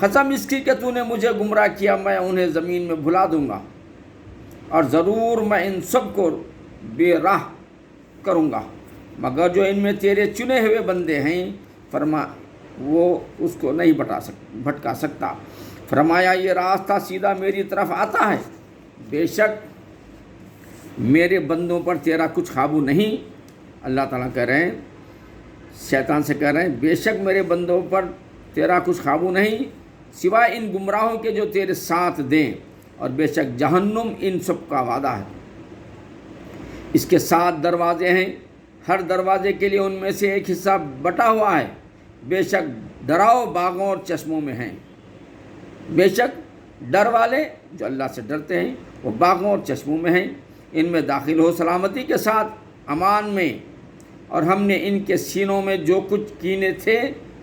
قسم اس کی کہ تو نے مجھے گمراہ کیا، میں انہیں زمین میں بھلا دوں گا، اور ضرور میں ان سب کو بے راہ کروں گا، مگر جو ان میں تیرے چنے ہوئے بندے ہیں فرما وہ اس کو نہیں بھٹکا سکتا۔ فرمایا یہ راستہ سیدھا میری طرف آتا ہے، بے شک میرے بندوں پر تیرا کچھ قابو نہیں۔ اللہ تعالیٰ کہہ رہے ہیں، شیطان سے کہہ رہے ہیں بے شک میرے بندوں پر تیرا کچھ قابو نہیں سوائے ان گمراہوں کے جو تیرے ساتھ دیں، اور بے شک جہنم ان سب کا وعدہ ہے۔ اس کے 7 دروازے ہیں، ہر دروازے کے لیے ان میں سے ایک حصہ بٹا ہوا ہے، بے شک ڈراؤ باغوں اور چشموں میں ہیں۔ بے شک ڈر والے جو اللہ سے ڈرتے ہیں وہ باغوں اور چشموں میں ہیں، ان میں داخل ہو سلامتی کے ساتھ، امان میں، اور ہم نے ان کے سینوں میں جو کچھ کینے تھے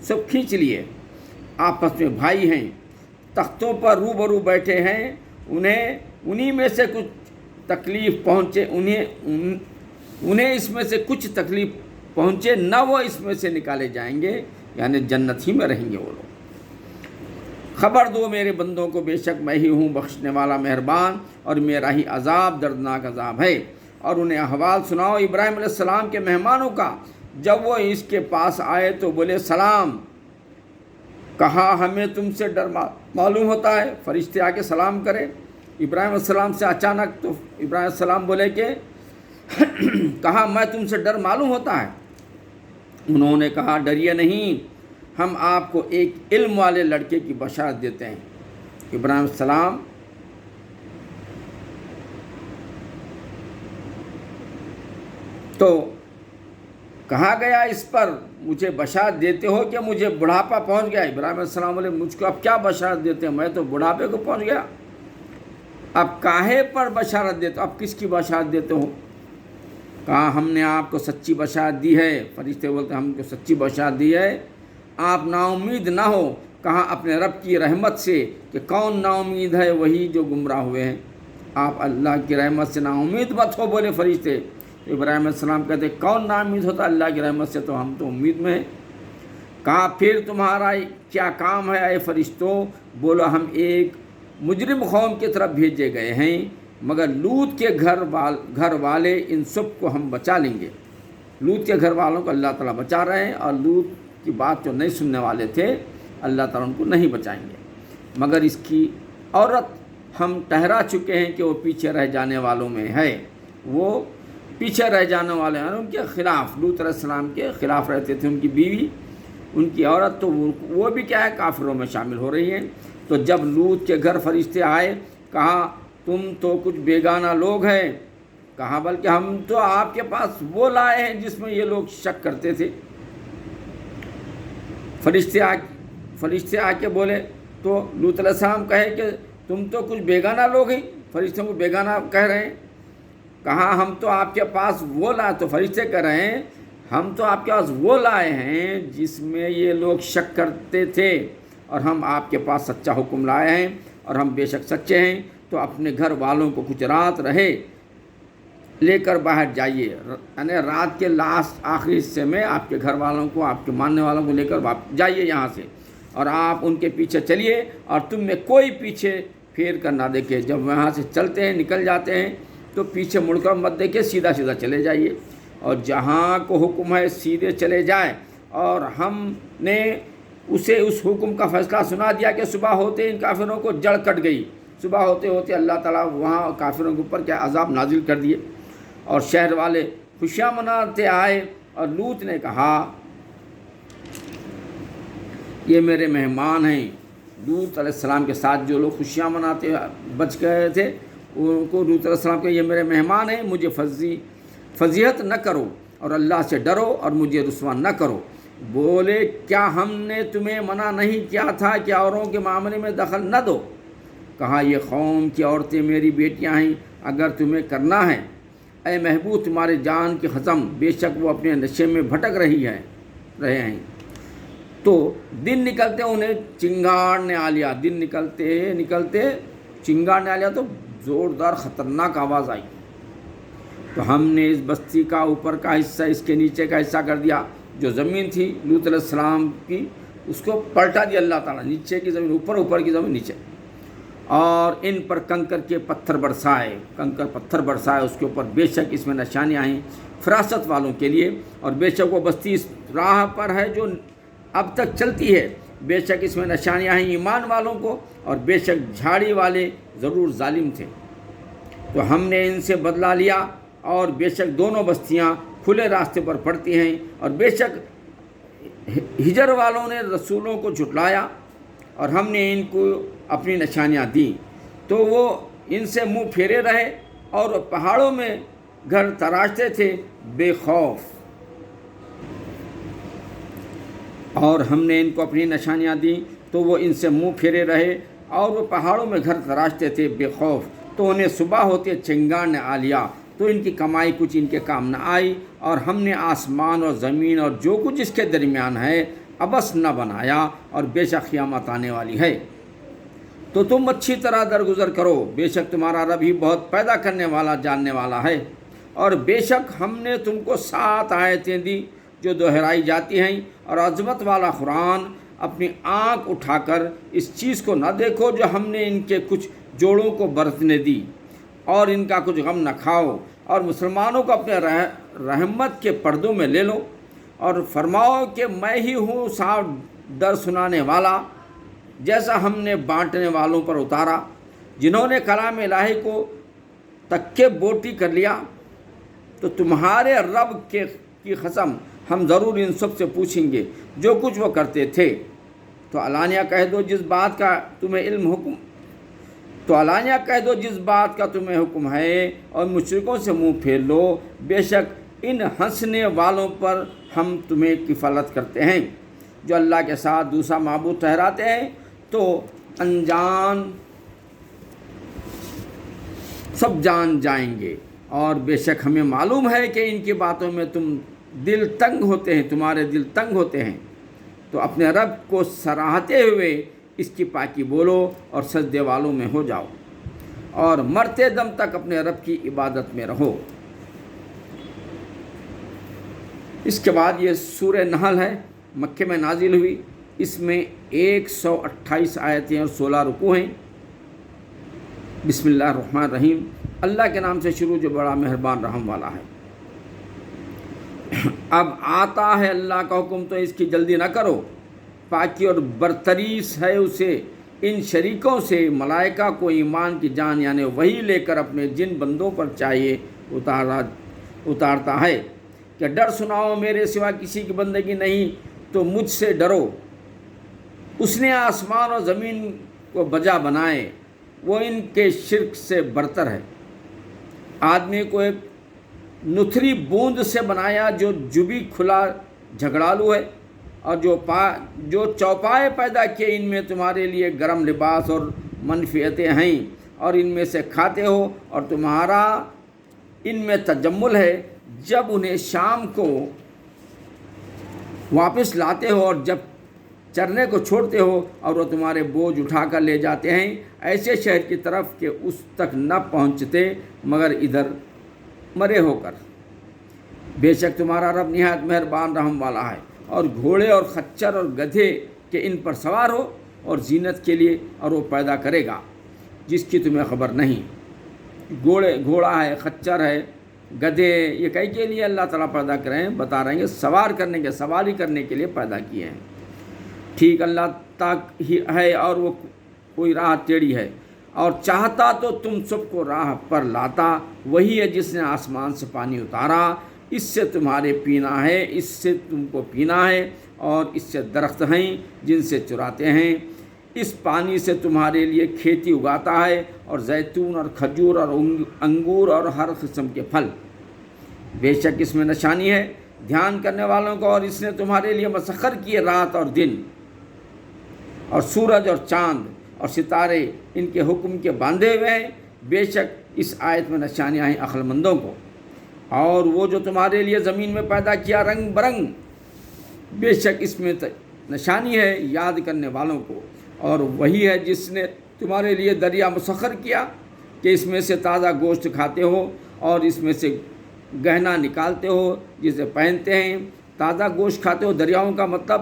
سب کھینچ لیے۔ آپس میں بھائی ہیں، تختوں پر روبرو بیٹھے ہیں، انہیں میں سے کچھ تکلیف پہنچے انہیں اس میں سے کچھ تکلیف پہنچے نہ وہ اس میں سے نکالے جائیں گے، یعنی جنت ہی میں رہیں گے وہ لوگ۔ خبر دو میرے بندوں کو، بے شک میں ہی ہوں بخشنے والا مہربان، اور میرا ہی عذاب دردناک عذاب ہے۔ اور انہیں احوال سناؤ ابراہیم علیہ السلام کے مہمانوں کا، جب وہ اس کے پاس آئے تو بولے سلام، کہا ہمیں تم سے ڈر معلوم ہوتا ہے۔ فرشتے آ کے سلام کرے ابراہیم علیہ السلام سے اچانک، تو ابراہیم علیہ السلام بولے کہ کہا میں تم سے ڈر معلوم ہوتا ہے۔ انہوں نے کہا ڈریے نہیں، ہم آپ کو ایک علم والے لڑکے کی بشارت دیتے ہیں۔ ابراہیم السلام تو کہا گیا اس پر مجھے بشارت دیتے ہو کہ مجھے بڑھاپا پہنچ گیا۔ ابراہیم علیہ السلام علیہ مجھ کو اب کیا بشارت دیتے ہیں، میں تو بڑھاپے کو پہنچ گیا، اب کاہے پر بشارت دیتے ہو، اب کس کی بشارت دیتے ہو؟ کہا ہم نے آپ کو سچی بشارت دی ہے۔ فرشتے بولتے ہم کو سچی بشارت دی ہے، آپ نا امید نہ ہو۔ کہا اپنے رب کی رحمت سے، کہ کون نا امید ہے، وہی جو گمراہ ہوئے ہیں، آپ اللہ کی رحمت سے نا امید مت ہو، بولے فرشتے۔ ابراہیم علیہ السلام کہتے کون نا امید ہوتا اللہ کی رحمت سے، تو ہم تو امید میں ہیں۔ کہا پھر تمہارا کیا کام ہے اے فرشتوں؟ بولو ہم ایک مجرم قوم کی طرف بھیجے گئے ہیں، مگر لوط کے گھر والے ان سب کو ہم بچا لیں گے۔ لوط کے گھر والوں کو اللہ تعالیٰ بچا رہے ہیں، اور لوط کی بات جو نہیں سننے والے تھے اللہ تعالیٰ ان کو نہیں بچائیں گے، مگر اس کی عورت ہم ٹھہرا چکے ہیں کہ وہ پیچھے رہ جانے والوں میں ہے۔ وہ پیچھے رہ جانے والے ہیں، ان کے خلاف، لوط علیہ السلام کے خلاف رہتے تھے، ان کی بیوی، ان کی عورت، تو وہ بھی کیا ہے کافروں میں شامل ہو رہی ہیں۔ تو جب لوط کے گھر فرشتے آئے، کہا تم تو کچھ بیگانہ لوگ ہیں، کہا بلکہ ہم تو آپ کے پاس وہ لائے ہیں جس میں یہ لوگ شک کرتے تھے۔ فرشتے آ کے بولے تو لوط علیہ السلام کہے کہ تم تو کچھ بیگانہ لوگ ہیں، فرشتوں کو بیگانہ کہہ رہے ہیں۔ کہا ہم تو آپ کے پاس وہ لائے، تو فرشتے کہہ رہے ہیں ہم تو آپ کے پاس وہ لائے ہیں جس میں یہ لوگ شک کرتے تھے، اور ہم آپ کے پاس سچا حکم لائے ہیں، اور ہم بے شک سچے ہیں۔ تو اپنے گھر والوں کو کچھ رات رہے لے کر باہر جائیے، یعنی رات کے لاسٹ آخری حصے میں آپ کے گھر والوں کو، آپ کے ماننے والوں کو لے کر جائیے یہاں سے، اور آپ ان کے پیچھے چلیے، اور تم میں کوئی پیچھے پھیر کر نہ دیکھے۔ جب وہاں سے چلتے ہیں، نکل جاتے ہیں، تو پیچھے مڑ کر مت دیکھے، سیدھا سیدھا چلے جائیے، اور جہاں کو حکم ہے سیدھے چلے جائیں۔ اور ہم نے اسے اس حکم کا فیصلہ سنا دیا کہ صبح ہوتے ان کافروں کو جڑ کٹ گئی، صبح ہوتے ہوتے اللہ تعالیٰ وہاں کافروں کے اوپر کیا عذاب نازل کر دیے، اور شہر والے خوشیاں مناتے آئے۔ اور لوط نے کہا یہ میرے مہمان ہیں۔ لوط علیہ السلام کے ساتھ جو لوگ خوشیاں مناتے بچ گئے تھے، ان کو لوط علیہ السلام کہ یہ میرے مہمان ہیں، مجھے فضیحت نہ کرو، اور اللہ سے ڈرو، اور مجھے رسوا نہ کرو۔ بولے کیا ہم نے تمہیں منع نہیں کیا تھا کہ عورتوں کے معاملے میں دخل نہ دو؟ کہا یہ قوم کی عورتیں میری بیٹیاں ہیں، اگر تمہیں کرنا ہے اے محبوب تمہارے جان کی قسم، بے شک وہ اپنے نشے میں بھٹک رہے ہیں۔ تو دن نکلتے انہیں چنگاڑ نے آ لیا، دن نکلتے چنگاڑ نے آ لیا، تو زوردار خطرناک آواز آئی، تو ہم نے اس بستی کا اوپر کا حصہ اس کے نیچے کا حصہ کر دیا۔ جو زمین تھی لوط علیہ السلام کی، اس کو پلٹا دیا اللہ تعالیٰ، نیچے کی زمین اوپر، اوپر کی زمین نیچے، اور ان پر کنکر کے پتھر برسائے، کنکر پتھر برسائے اس کے اوپر، بے شک اس میں نشانیاں ہیں فراست والوں کے لیے، اور بے شک وہ بستی اس راہ پر ہے جو اب تک چلتی ہے، بے شک اس میں نشانیاں ہیں ایمان والوں کو، اور بے شک جھاڑی والے ضرور ظالم تھے، تو ہم نے ان سے بدلہ لیا، اور بے شک دونوں بستیاں کھلے راستے پر پڑتی ہیں، اور بے شک ہجر والوں نے رسولوں کو جھٹلایا، اور ہم نے ان کو اپنی نشانیاں دیں، تو وہ ان سے منہ پھیرے رہے، اور پہاڑوں میں گھر تراشتے تھے بے خوف، اور ہم نے ان کو اپنی نشانیاں دیں تو وہ ان سے منہ پھیرے رہے، اور وہ پہاڑوں میں گھر تراشتے تھے بے خوف، تو انہیں صبح ہوتے چنگار نے آ لیا، تو ان کی کمائی کچھ ان کے کام نہ آئی، اور ہم نے آسمان اور زمین اور جو کچھ اس کے درمیان ہے ابس نہ بنایا، اور بے شک قیامت آنے والی ہے، تو تم اچھی طرح درگزر کرو، بے شک تمہارا رب ہی بہت پیدا کرنے والا جاننے والا ہے، اور بے شک ہم نے تم کو 7 آیتیں دی جو دہرائی جاتی ہیں، اور عظمت والا قرآن، اپنی آنکھ اٹھا کر اس چیز کو نہ دیکھو جو ہم نے ان کے کچھ جوڑوں کو برتنے دی، اور ان کا کچھ غم نہ کھاؤ، اور مسلمانوں کو اپنے رحمت کے پردوں میں لے لو، اور فرماؤ کہ میں ہی ہوں صاف ڈر سنانے والا، جیسا ہم نے بانٹنے والوں پر اتارا، جنہوں نے کلام الہی کو تکے بوٹی کر لیا، تو تمہارے رب کی قسم ہم ضرور ان سب سے پوچھیں گے جو کچھ وہ کرتے تھے، تو علانیہ کہہ دو جس بات کا تمہیں حکم ہے، اور مشرکوں سے منہ پھیر لو، بے شک ان ہنسنے والوں پر ہم تمہیں کفالت کرتے ہیں جو اللہ کے ساتھ دوسرا معبود ٹھہراتے ہیں، تو انجان سب جان جائیں گے، اور بے شک ہمیں معلوم ہے کہ ان کی باتوں میں تمہارے دل تنگ ہوتے ہیں، تو اپنے رب کو سراہتے ہوئے اس کی پاکی بولو، اور سجدے والوں میں ہو جاؤ، اور مرتے دم تک اپنے رب کی عبادت میں رہو۔ اس کے بعد یہ سورہ نحل ہے، مکے میں نازل ہوئی، اس میں 128 آیتیں اور 16 رکوع ہیں۔ بسم اللہ الرحمن الرحیم، اللہ کے نام سے شروع جو بڑا مہربان رحم والا ہے۔ اب آتا ہے اللہ کا حکم تو اس کی جلدی نہ کرو، پاکی اور برتری ہے اسے ان شریکوں سے، ملائکہ کو ایمان کی جان یعنی وہی لے کر اپنے جن بندوں پر چاہیے اتارتا ہے، کہ ڈر سناؤ میرے سوا کسی کی بندگی نہیں، تو مجھ سے ڈرو۔ اس نے آسمان اور زمین کو بجا بنائے، وہ ان کے شرک سے برتر ہے۔ آدمی کو ایک نتھری بوند سے بنایا جو جبی کھلا جھگڑالو ہے، اور جو چوپائے پیدا کیے ان میں تمہارے لیے گرم لباس اور منفعتیں ہیں، اور ان میں سے کھاتے ہو، اور تمہارا ان میں تجمل ہے جب انہیں شام کو واپس لاتے ہو، اور جب چرنے کو چھوڑتے ہو، اور وہ تمہارے بوجھ اٹھا کر لے جاتے ہیں ایسے شہر کی طرف کہ اس تک نہ پہنچتے مگر ادھر مرے ہو کر۔ بے شک تمہارا رب نہایت مہربان رحم والا ہے، اور گھوڑے اور خچر اور گدھے کہ ان پر سوار ہو، اور زینت کے لیے، اور وہ پیدا کرے گا جس کی تمہیں خبر نہیں۔ گھوڑا ہے، خچر ہے، گدھے، یہ کئی کے لیے اللہ تعالیٰ پیدا کریں، بتا رہے ہیں سوار کرنے کے، سواری کرنے کے لیے پیدا کیے ہیں۔ ٹھیک اللہ تک ہی ہے، اور وہ کوئی راہ ٹیڑھی ہے، اور چاہتا تو تم سب کو راہ پر لاتا، وہی ہے جس نے آسمان سے پانی اتارا، اس سے تمہارے پینا ہے، اس سے تم کو پینا ہے، اور اس سے درخت ہیں جن سے چراتے ہیں، اس پانی سے تمہارے لیے کھیتی اگاتا ہے، اور زیتون اور کھجور اور انگور اور ہر قسم کے پھل۔ بے شک اس میں نشانی ہے دھیان کرنے والوں کو، اور اس نے تمہارے لیے مسخر کیے رات اور دن، اور سورج اور چاند اور ستارے ان کے حکم کے باندھے ہوئے ہیں۔ بے شک اس آیت میں نشانیاں ہیں عقل مندوں کو۔ اور وہ جو تمہارے لیے زمین میں پیدا کیا رنگ برنگ، بے شک اس میں نشانی ہے یاد کرنے والوں کو۔ اور وہی ہے جس نے تمہارے لیے دریا مسخر کیا کہ اس میں سے تازہ گوشت کھاتے ہو، اور اس میں سے گہنا نکالتے ہو جسے پہنتے ہیں۔ تازہ گوشت کھاتے ہو، دریاؤں کا مطلب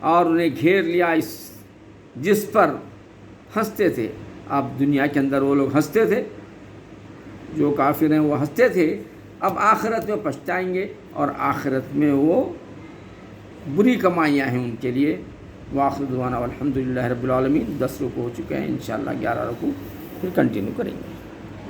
اور انہیں گھیر لیا اس جس پر ہنستے تھے. اب دنیا کے اندر وہ لوگ ہنستے تھے، جو کافر ہیں وہ ہنستے تھے، اب آخرت میں پچھتائیں گے اور آخرت میں وہ بری کمائیاں ہیں ان کے لیے. وآخر دعوانا والحمدللہ رب العالمین. 10 رکوع ہو چکے ہیں، انشاءاللہ 11 رکوع پھر کنٹینیو کریں گے.